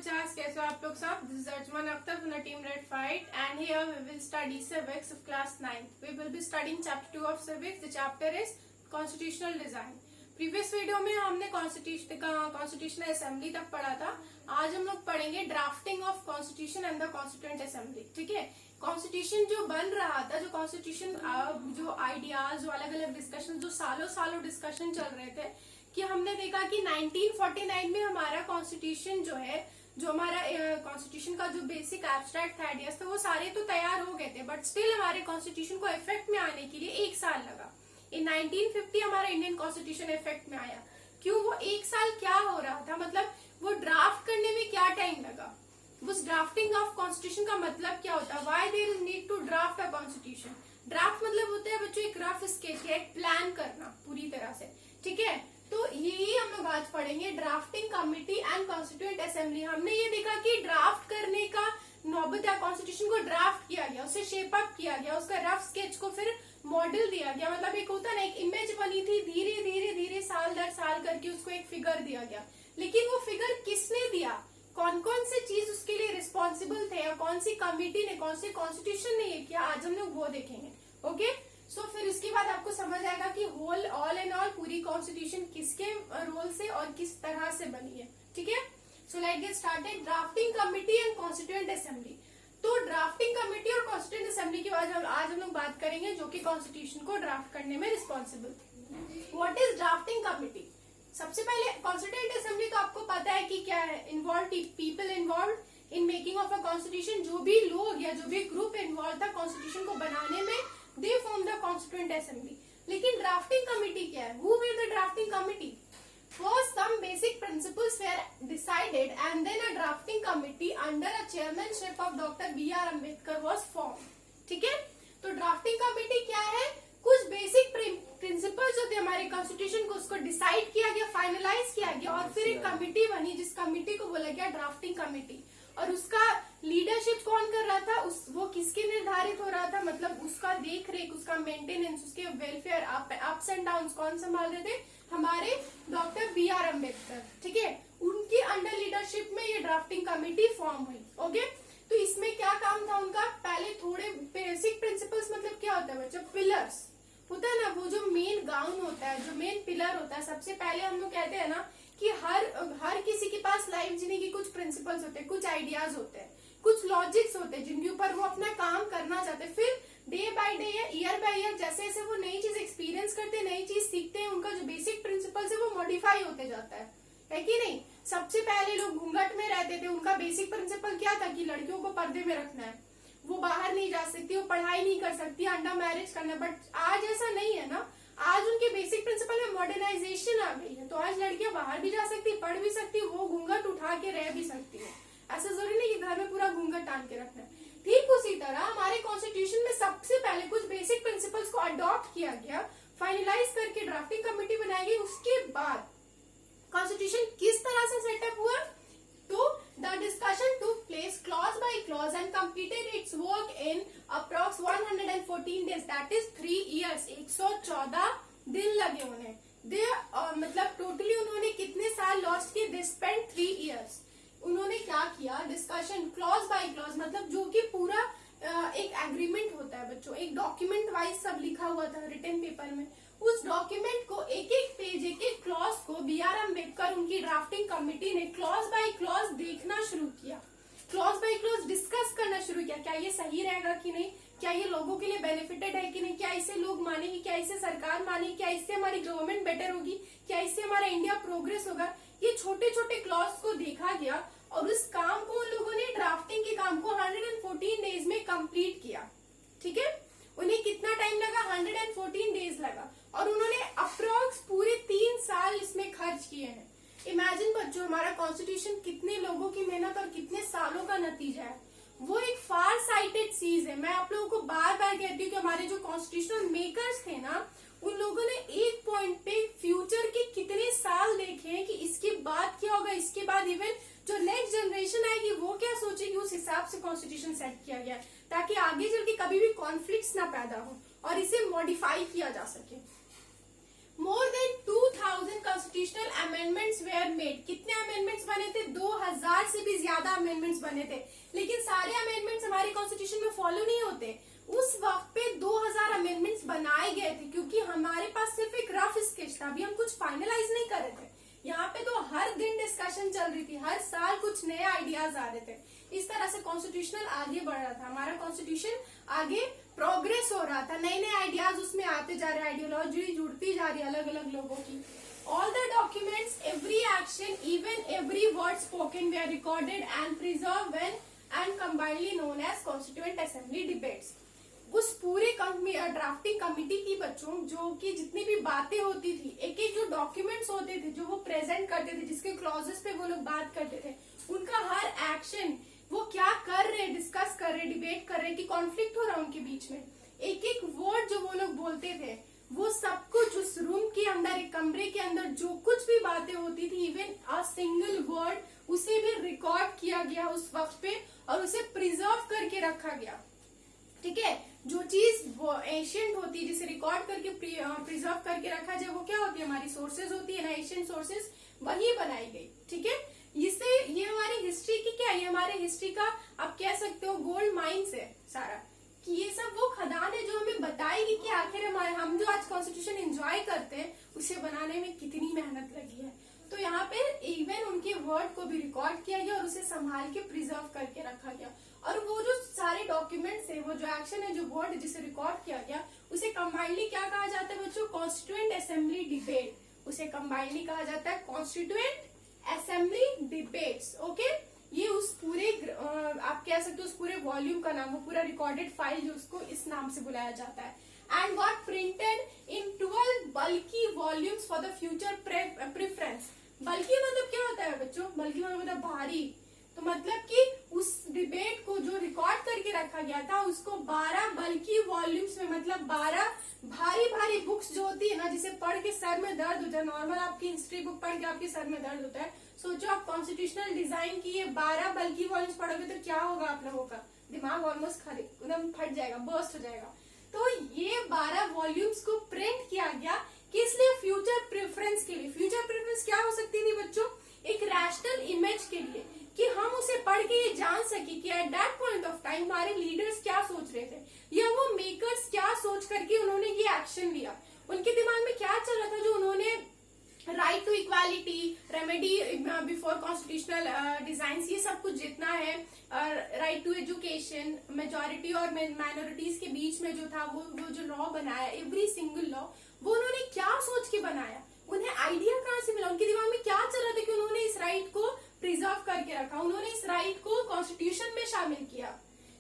50 कैसे हो आप लोग सब? This is Arjman Akhtar from the team Red Fight, and here we will study civics of class 9. We will be studying chapter 2 of civics. The chapter is constitutional design. Previous video में हमने constitutional assembly तक पढ़ा था. आज हम लोग पढ़ेंगे drafting of constitution and the constituent assembly. ठीक है, कॉन्स्टिट्यूशन जो बन रहा था, जो कॉन्स्टिट्यूशन जो आइडियाज, जो अलग अलग डिस्कशन, जो सालों डिस्कशन चल रहे थे, कि हमने देखा कि 1949 में हमारा कॉन्स्टिट्यूशन जो है, जो हमारा कॉन्स्टिट्यूशन का जो बेसिक एब्स्ट्रैक्ट आइडियाज थे वो सारे तो तैयार हो गए थे, बट स्टिल हमारे कॉन्स्टिट्यूशन को इफेक्ट में आने के लिए 1 साल लगा. इन 1950 हमारा इंडियन कॉन्स्टिट्यूशन इफेक्ट में आया. क्यों? वो 1 साल क्या हो रहा था, मतलब वो ड्राफ्ट करने में क्या टाइम लगा. उस ड्राफ्टिंग ऑफ कॉन्स्टिट्यूशन का मतलब क्या होता है? Why there is need to draft a constitution. Draft मतलब होता है बच्चों एक रफ स्केच या एक प्लान करना पूरी तरह से. ठीक है, तो यही हम लोग आज पढ़ेंगे, drafting committee and constituent assembly. हमने ये देखा कि ड्राफ्ट करने का नौबत है, कॉन्स्टिट्यूशन को ड्राफ्ट किया गया, उसे शेप अप किया गया, उसका रफ स्केच को फिर मॉडल दिया गया, मतलब एक होता ना, एक इमेज बनी थी, धीरे धीरे साल दर साल करके उसको एक फिगर दिया गया. लेकिन वो फिगर किसने दिया, कौन कौन से चीज उसके लिए रिस्पॉन्सिबल थे, या कौन सी कमिटी ने, कौन सी कॉन्स्टिट्यूशन ने ये किया, आज हम लोग वो देखेंगे. ओके, सो फिर उसके बाद आपको समझ आएगा कि होल ऑल एंड ऑल पूरी कॉन्स्टिट्यूशन किसके रोल से और किस तरह से बनी है. ठीक है, so let's get started. Drafting committee and constituent assembly. तो ड्राफ्टिंग कमिटी और कॉन्स्टिट्यूएंट असेंबली के बाद आज हम लोग बात करेंगे जो कि कॉन्स्टिट्यूशन को ड्राफ्ट करने में रिस्पॉन्सिबल थे. What is drafting committee? सबसे पहले कॉन्स्टिट्यूएंट असेंबली तो आपको पता है कि क्या है, involve people involve in making of a constitution. जो भी लोग या जो भी ग्रुप इन्वॉल्व था कॉन्स्टिट्यूशन को बनाने में, they form the constituent assembly. लेकिन ड्राफ्टिंग कमिटी क्या है? Who were the drafting committee? First, some basic principles were decided, and then a drafting committee under a chairmanship of Dr. B.R. Ambedkar was formed. ठीक है, तो drafting committee क्या है? कुछ basic principles होते हैं हमारे कॉन्स्टिट्यूशन को, उसको डिसाइड किया गया, फाइनलाइज किया गया, और फिर एक कमिटी बनी जिस कमिटी को बोला गया ड्राफ्टिंग कमिटी. और उसका लीडरशिप कौन कर रहा था, वो किसके निर्धारित हो रहा था, मतलब उसका देख रेख, उसका मेंटेनेंस, उसके वेलफेयर, अप्स एंड डाउन्स कौन संभाल रहे थे? हमारे डॉक्टर बी आर अम्बेडकर. ठीक है, उनकी अंडर लीडरशिप में ये ड्राफ्टिंग कमिटी फॉर्म हुई. ओके, तो इसमें क्या काम था उनका? पहले थोड़े बेसिक प्रिंसिपल्स, मतलब क्या होता है बच्चों, पिलर्स होता है ना, वो जो मेन गाउन होता है, जो मेन पिलर होता है. सबसे पहले हम लोग कहते हैं ना कि हर किसी के पास लाइफ जीने की कुछ प्रिंसिपल्स होते हैं, कुछ आइडियाज होते हैं, कुछ लॉजिक्स होते हैं जिनके ऊपर वो अपना काम करना चाहते हैं. फिर डे बाय डे या ईयर बाय ईयर जैसे जैसे वो नई चीज एक्सपीरियंस करते हैं, नई चीज सीखते हैं, उनका जो बेसिक प्रिंसिपल्स है वो मॉडिफाई होते जाता है कि नहीं. सबसे पहले लोग घूंघट में रहते थे, उनका बेसिक प्रिंसिपल क्या था कि लड़कियों को पर्दे में रखना है, वो बाहर नहीं जा सकती, वो पढ़ाई नहीं कर सकती, अंडर मैरिज करना. बट आज ऐसा नहीं है ना, आज उनके बेसिक प्रिंसिपल में मॉडर्नाइजेशन आ गई है, तो आज लड़कियां बाहर भी जा सकती, पढ़ भी सकती, वो घूंघट उठा के रह भी सकती है. ऐसा जरूरी नहीं कि घर में पूरा घूंघट टांग के रखना है. ठीक उसी तरह हमारे कॉन्स्टिट्यूशन में सबसे पहले कुछ बेसिक प्रिंसिपल्स को अडॉप्ट किया गया, फाइनलाइज करके ड्राफ्टिंग कमिटी बनाई गई. उसके बाद कॉन्स्टिट्यूशन किस तरह से सेटअप हुआ, तो the discussion took place clause by clause and completed it's work in approx 114 days, that is 3 years. 114 दिन लगे उन्हें. मतलब टोटली उन्होंने कितने साल लॉस्ट किए? They spend 3 years. उन्होंने क्या किया? डिस्कशन क्लॉज बाय क्लॉज, मतलब जो कि पूरा एक एग्रीमेंट होता है बच्चों, एक डॉक्यूमेंट वाइज सब लिखा हुआ था रिटन पेपर में. उस डॉक्यूमेंट को एक एक पेज, एक एक क्लॉज को बी आर अम्बेडकर, उनकी ड्राफ्टिंग कमिटी ने क्लॉज बाय क्लॉज देखना शुरू किया, क्लॉज बाय क्लॉज डिस्कस करना शुरू किया. क्या ये सही रहेगा कि नहीं, क्या ये लोगों के लिए बेनिफिटेड है कि नहीं, क्या इसे लोग मानेंगे, क्या इसे सरकार मानेगी, क्या इससे हमारी गवर्नमेंट बेटर होगी, क्या इससे हमारा इंडिया प्रोग्रेस होगा. ये छोटे छोटे क्लॉज को देखा गया और उस काम को उन लोगों ने, ड्राफ्टिंग के काम को 114 डेज में कंप्लीट किया. ठीक है, उन्हें कितना टाइम लगा? 114 डेज लगा, और उन्होंने अप्रोक्स पूरे 3 साल इसमें खर्च किए हैं. इमेजिन बच्चों, हमारा कॉन्स्टिट्यूशन कितने लोगों की मेहनत और कितने सालों का नतीजा है. वो एक फार साइटेड चीज है. मैं आप लोगों को बार बार कहती हूँ कि हमारे जो कॉन्स्टिट्यूशनल मेकर्स थे ना, उन लोगों ने एक पॉइंट पे फ्यूचर के कितने साल देखे हैं कि इसके बाद क्या होगा, इसके बाद इवन जो नेक्स्ट जनरेशन आएगी वो क्या सोचेगी, उस हिसाब से कॉन्स्टिट्यूशन सेट किया गया है ताकि आगे चल के कभी भी कॉन्फ्लिक्ट्स ना पैदा हो और इसे मॉडिफाई किया जा सके. More than 2000 constitutional amendments were made. कितने amendments बने थे? 2000 1000 से भी ज्यादा अमेंडमेंट्स बने थे, लेकिन सारे अमेंडमेंट्स हमारे कॉन्स्टिट्यूशन में फॉलो नहीं होते। उस वक्त पे 2000 अमेंडमेंट्स बनाए गए थे, क्योंकि हमारे पास सिर्फ एक रफ स्केच था, अभी हम कुछ फाइनलाइज नहीं कर रहे थे। यहाँ पे तो हर दिन डिस्कशन चल रही थी, हर साल कुछ नए आइडियाज आ रहे थे। इस तरह से कॉन्स्टिट्यूशनल आगे बढ़ रहा था, हमारा कॉन्स्टिट्यूशन आगे प्रोग्रेस हो रहा था, नए नए आइडियाज उसमें आते जा रहे, आइडियोलॉजी जुड़ती जा रही है अलग अलग लोगों की। All the documents, every action, even every word spoken were recorded and preserved when and combinedly known as Constituent Assembly debates. उस पूरे ड्राफ्टिंग कमिटी की बच्चों जो कि जितनी भी बातें होती थी, एक एक जो डॉक्यूमेंट्स होते थे जो वो प्रेजेंट करते थे, जिसके क्लॉजेस पे वो लोग बात करते थे, उनका हर एक्शन वो क्या कर रहे, डिस्कस कर रहे, डिबेट कर रहे कि कॉन्फ्लिक्ट हो रहा है उनके बीच में, एक एक वर्ड जो वो लोग बोलते थे, वो सब कुछ उस रूम के अंदर, एक कमरे के अंदर जो कुछ भी बातें होती थी, इवन अ सिंगल वर्ड, उसे भी रिकॉर्ड किया गया उस वक्त पे और उसे प्रिजर्व करके रखा गया। ठीक है, जो चीज वो एशियंट होती है जिसे रिकॉर्ड करके प्रिजर्व करके रखा जाए, वो क्या होती है, हमारी सोर्सेज होती है ना, एशियंट सोर्सेज, वही बनाई गई। ठीक है, इससे ये हमारी हिस्ट्री की क्या है, ये हमारे हिस्ट्री का आप कह सकते हो गोल्ड माइन्स है सारा, कि ये सब वो खदान है जो हमें बताएगी कि आखिर हम जो आज कॉन्स्टिट्यूशन एंजॉय करते हैं उसे बनाने में कितनी मेहनत लगी है। तो यहाँ पे इवन उनके वर्ड को भी रिकॉर्ड किया गया और उसे संभाल के प्रिजर्व करके रखा गया। और वो जो सारे डॉक्यूमेंट्स है, वो जो एक्शन है, जो वर्ड जिसे रिकॉर्ड किया गया, उसे कंबाइनली क्या कहा जाता है बच्चों, कॉन्स्टिट्यूएंट असेंबली डिबेट। उसे कंबाइनली कहा जाता है कॉन्स्टिट्यूएंट असेंबली डिबेट्स। ओके, ये उस पूरे आप कह सकते हो उस पूरे वॉल्यूम का नाम, वो पूरा रिकॉर्डेड फाइल जो उसको इस नाम से बुलाया जाता है। एंड वॉट प्रिंटेड इन 12 बल्कि volumes for the future preference. बल्कि मतलब क्या होता है बच्चों, बल्कि मतलब भारी, तो मतलब कि उस डिबेट को जो रिकॉर्ड करके रखा गया था उसको 12 बल्कि वॉल्यूम्स में, मतलब 12 भारी भारी बुक्स जो होती है ना, जिसे पढ़ के सर में दर्द होता है, नॉर्मल आपकी हिस्ट्री बुक पढ़ के आपके सर में दर्द होता है, सोचो आप कॉन्स्टिट्यूशनल डिजाइन की ये 12 बल्कि वॉल्यूम्स पढ़ोगे तो क्या होगा आप लोगों का, दिमाग ऑलमोस्ट एकदम फट जाएगा, बर्स्ट हो जाएगा। तो ये 12 वॉल्यूम्स को प्रिंट किया गया किस लिए, फ्यूचर प्रेफरेंस के लिए। फ्यूचर प्रेफरेंस क्या हो सकती थी बच्चों, एक रैशनल इमेज के लिए, कि हम उसे पढ़ के ये जान सके कि at that point of time हमारे लीडर्स क्या सोच रहे थे, या वो मेकर्स क्या सोच करके उन्होंने ये एक्शन लिया, उनके दिमाग में क्या चल रहा था जो उन्होंने right to equality, remedy before constitutional design, ये सब कुछ जितना है, राइट टू एजुकेशन, मेजोरिटी और माइनॉरिटीज के बीच में जो था वो जो लॉ बनाया, एवरी सिंगल लॉ, वो उन्होंने क्या सोच के बनाया, उन्हें आइडिया कहाँ से मिला, उनके दिमाग में क्या चल रहा था कि उन्होंने इस राइट को प्रिजर्व करके रखा, उन्होंने इस राइट को कॉन्स्टिट्यूशन में शामिल किया।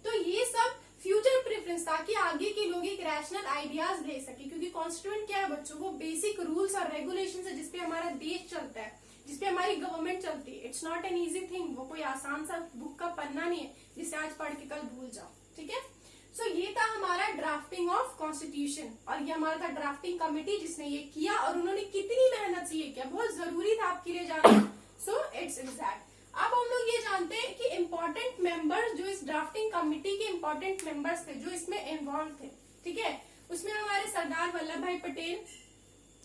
तो ये सब फ्यूचर प्रेफरेंस, ताकि आगे के लोग एक रैशनल आइडियाज ले सके, क्योंकि कॉन्स्टिट्यूएंट क्या है बच्चों, वो बेसिक रूल्स और रेगुलेशन है जिसपे हमारा देश चलता है, जिसपे हमारी गवर्नमेंट चलती है। It's not an easy thing, वो कोई आसान सा बुक का पन्ना नहीं है जिसे आज पढ़ के कल भूल जाओ। ठीक है, सो ये था हमारा ड्राफ्टिंग ऑफ कॉन्स्टिट्यूशन, और ये हमारा था ड्राफ्टिंग कमेटी जिसने ये किया, और उन्होंने कितनी मेहनत से ये किया, बहुत जरूरी था आपके लिए जानना। So it's exact. अब हम लोग ये जानते हैं कि इम्पोर्टेंट मेंबर्स जो इस ड्राफ्टिंग कमेटी के इम्पोर्टेंट मेंबर्स थे जो इसमें इन्वॉल्व थे। ठीक है, उसमें हमारे सरदार वल्लभ भाई पटेल,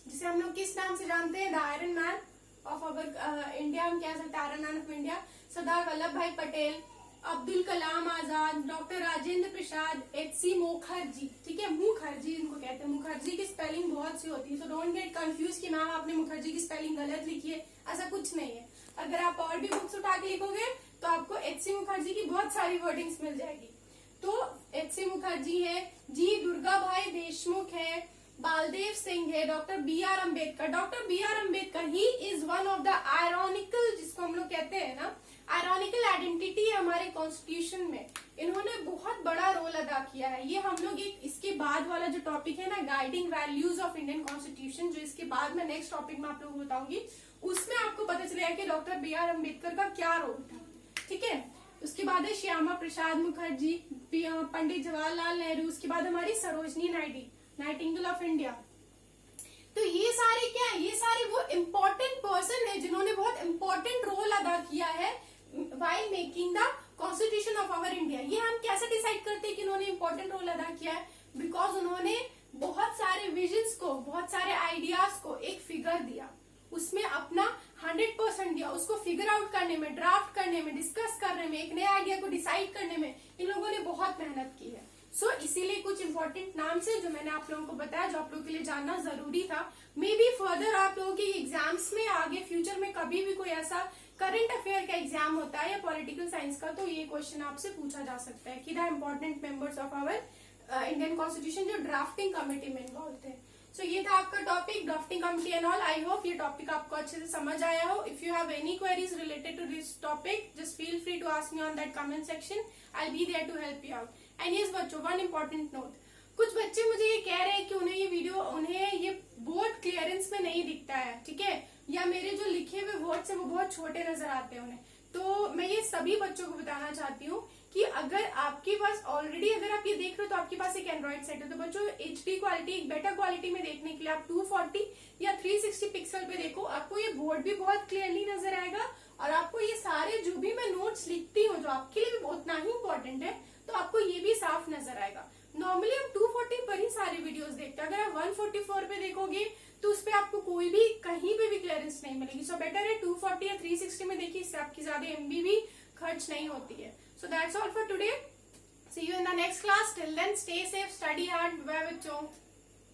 जिसे हम लोग किस नाम से जानते हैं, the iron man of our India, हम कह सकते हैं iron man of India, Sardar Vallabh भाई पटेल, अब्दुल कलाम आजाद, डॉक्टर राजेंद्र प्रसाद, एच.सी. मुखर्जी। ठीक है, मुखर्जी इनको कहते हैं, मुखर्जी की स्पेलिंग बहुत सी होती है, सो डोंट गेट कंफ्यूज कि मैम आपने मुखर्जी की स्पेलिंग गलत लिखी है, ऐसा कुछ नहीं है। अगर आप और भी बुक्स उठा के लिखोगे तो आपको एच.सी. मुखर्जी की बहुत सारी वर्डिंग्स मिल जाएगी। तो एच.सी. मुखर्जी है, जी दुर्गा भाई देशमुख है, बालदेव सिंह है, doctor B R. Ambedkar. Doctor B R. Ambedkar ही is one of the ironical, जिसको हम लोग कहते हैं ना, आयरॉनिकल आइडेंटिटी है हमारे कॉन्स्टिट्यूशन में, इन्होंने बहुत बड़ा रोल अदा किया है। ये हम लोग एक इसके बाद वाला जो टॉपिक है ना, guiding values of Indian constitution, जो इसके बाद में नेक्स्ट टॉपिक में आप लोगों को बताऊंगी, उसमें आपको पता चलेगा कि डॉक्टर बी.आर. अम्बेडकर का क्या रोल था। ठीक है, उसके बाद है श्यामा प्रसाद मुखर्जी, पंडित जवाहरलाल नेहरू, उसके बाद हमारी सरोजनी नाइटिंगेल ऑफ इंडिया। तो ये सारे क्या है, ये सारे वो इम्पोर्टेंट पर्सन है जिन्होंने बहुत इम्पोर्टेंट रोल अदा किया है while making the constitution of our India. ये हम कैसे डिसाइड करते हैं कि उन्होंने इम्पोर्टेंट रोल अदा किया है, बिकॉज उन्होंने बहुत सारे विजन्स को, बहुत सारे आइडियाज को एक फिगर दिया, उसमें अपना 100% दिया, उसको फिगर आउट करने में, ड्राफ्ट करने में, डिस्कस करने में, एक नए आइडिया को डिसाइड करने में इन लोगों ने बहुत मेहनत की है। इसीलिए कुछ इंपॉर्टेंट नाम्स है जो मैंने आप लोगों को बताया, जो आप लोगों के लिए जानना जरूरी था। मे बी फर्दर आप लोगों के एग्जाम्स में आगे फ्यूचर में कभी भी कोई ऐसा करंट अफेयर का एग्जाम होता है या पॉलिटिकल साइंस का, तो ये क्वेश्चन आपसे पूछा जा सकता है कि the important members of our Indian constitution जो ड्राफ्टिंग कमेटी में इन्वॉल्व थे। ये था आपका topic drafting committee and all. I hope ये टॉपिक आपको अच्छे से समझ आया हो। If you have any queries related to this topic, just feel free to ask me on that comment section, I will be there to help you out. And yes बच्चों, one important note, कुछ बच्चे मुझे ये कह रहे हैं कि उन्हें ये बोर्ड क्लियरेंस में नहीं दिखता है, ठीक है, या मेरे जो लिखे हुए वर्ड्स है वो बहुत छोटे नजर आते हैं उन्हें। तो मैं ये सभी बच्चों को बताना चाहती हूँ कि अगर आपके पास ऑलरेडी, अगर आप ये देख रहे हो तो आपके पास एक एंड्रॉइड सेट है, तो बच्चों HD क्वालिटी, एक बेटर क्वालिटी में देखने के लिए आप 240 या 360 पिक्सल पे देखो, आपको ये बोर्ड भी बहुत क्लियरली नजर आएगा और आपको ये सारे जो भी मैं नोट्स लिखती हूँ जो आपके लिए भी उतना ही इंपॉर्टेंट है, तो आपको ये भी साफ नजर आएगा। नॉर्मली हम 240 पर ही सारे वीडियोस देखते हैं, अगर आप 144 पे देखोगे तो उस पर आपको कोई भी कहीं पे भी क्लियरेंस नहीं मिलेगी। सो बेटर है 240 या 360 में देखिए, इससे आपकी ज्यादा MB भी खर्च नहीं होती है। So that's all for today. See you in the next class. Till then, stay safe, study hard. Bye bachcho.